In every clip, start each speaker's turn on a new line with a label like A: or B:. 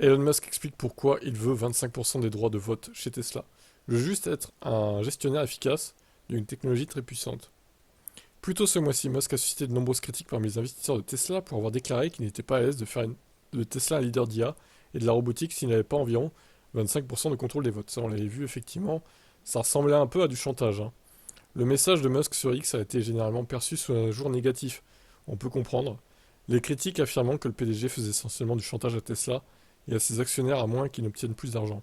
A: Elon Musk explique pourquoi il veut 25% des droits de vote chez Tesla. Je veux juste être un gestionnaire efficace d'une technologie très puissante. Plus tôt ce mois-ci, Musk a suscité de nombreuses critiques parmi les investisseurs de Tesla pour avoir déclaré qu'il n'était pas à l'aise de faire de Tesla un leader d'IA et de la robotique s'il n'avait pas environ 25% de contrôle des votes. Ça, on l'avait vu effectivement, ça ressemblait un peu à du chantage, hein. Le message de Musk sur X a été généralement perçu sous un jour négatif. On peut comprendre. Les critiques affirmant que le PDG faisait essentiellement du chantage à Tesla et à ses actionnaires à moins qu'ils n'obtiennent plus d'argent.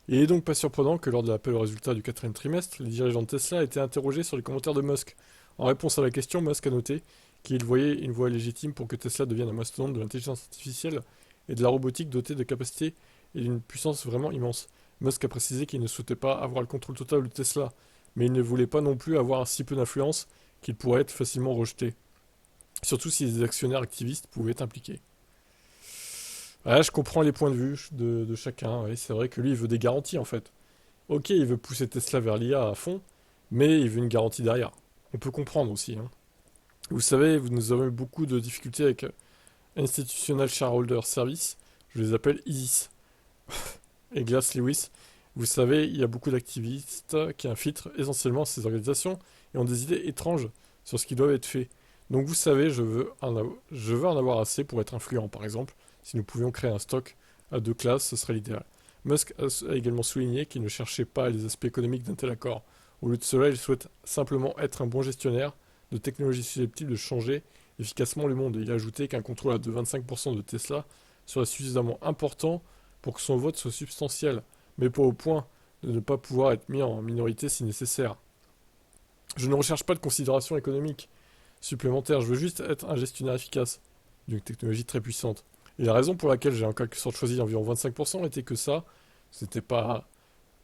A: Il n'est donc pas surprenant que lors de l'appel aux résultats du quatrième trimestre, les dirigeants de Tesla aient été interrogés sur les commentaires de Musk. En réponse à la question, Musk a noté qu'il voyait une voie légitime pour que Tesla devienne un mastodonte de l'intelligence artificielle et de la robotique dotée de capacités et d'une puissance vraiment immense. Musk a précisé qu'il ne souhaitait pas avoir le contrôle total de Tesla, mais il ne voulait pas non plus avoir si peu d'influence qu'il pourrait être facilement rejeté, surtout si les actionnaires activistes pouvaient être impliqués. Ouais, je comprends les points de vue de chacun, ouais, c'est vrai que lui il veut des garanties en fait. Ok, il veut pousser Tesla vers l'IA à fond, mais il veut une garantie derrière. On peut comprendre aussi, hein. Vous savez, nous avons eu beaucoup de difficultés avec Institutional Shareholder Service, je les appelle ISIS, et Glass Lewis. Vous savez, il y a beaucoup d'activistes qui infiltrent essentiellement ces organisations et ont des idées étranges sur ce qui doit être fait. Donc vous savez, je veux en avoir assez pour être influent, par exemple. Si nous pouvions créer un stock à deux classes, ce serait l'idéal. Musk a également souligné qu'il ne cherchait pas les aspects économiques d'un tel accord. Au lieu de cela, il souhaite simplement être un bon gestionnaire de technologies susceptibles de changer efficacement le monde. Et il a ajouté qu'un contrôle de 25% de Tesla serait suffisamment important pour que son vote soit substantiel, mais pas au point de ne pas pouvoir être mis en minorité si nécessaire. Je ne recherche pas de considération économique supplémentaire, je veux juste être un gestionnaire efficace d'une technologie très puissante. Et la raison pour laquelle j'ai en quelque sorte choisi environ 25% était que ça, c'était pas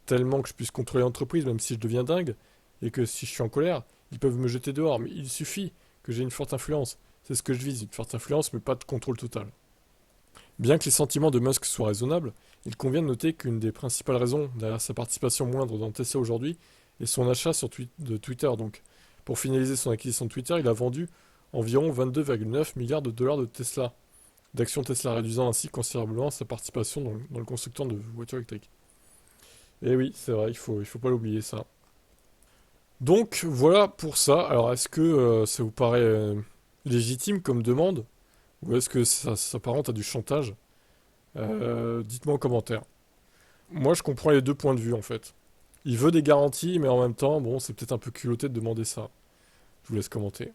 A: tellement que je puisse contrôler l'entreprise, même si je deviens dingue, et que si je suis en colère, ils peuvent me jeter dehors, mais il suffit que j'ai une forte influence. C'est ce que je vise, une forte influence, mais pas de contrôle total. Bien que les sentiments de Musk soient raisonnables, il convient de noter qu'une des principales raisons derrière sa participation moindre dans Tesla aujourd'hui est son achat de Twitter. Donc, pour finaliser son acquisition de Twitter, il a vendu environ 22,9 milliards de dollars de Tesla, d'actions Tesla, réduisant ainsi considérablement sa participation dans le constructeur de voitures électriques. Et oui, c'est vrai, il faut pas l'oublier ça. Donc voilà pour ça. Alors est-ce que ça vous paraît légitime comme demande ou est-ce que ça s'apparente à du chantage? Dites-moi en commentaire. Moi, je comprends les deux points de vue en fait. Il veut des garanties, mais en même temps, bon, c'est peut-être un peu culotté de demander ça. Je vous laisse commenter.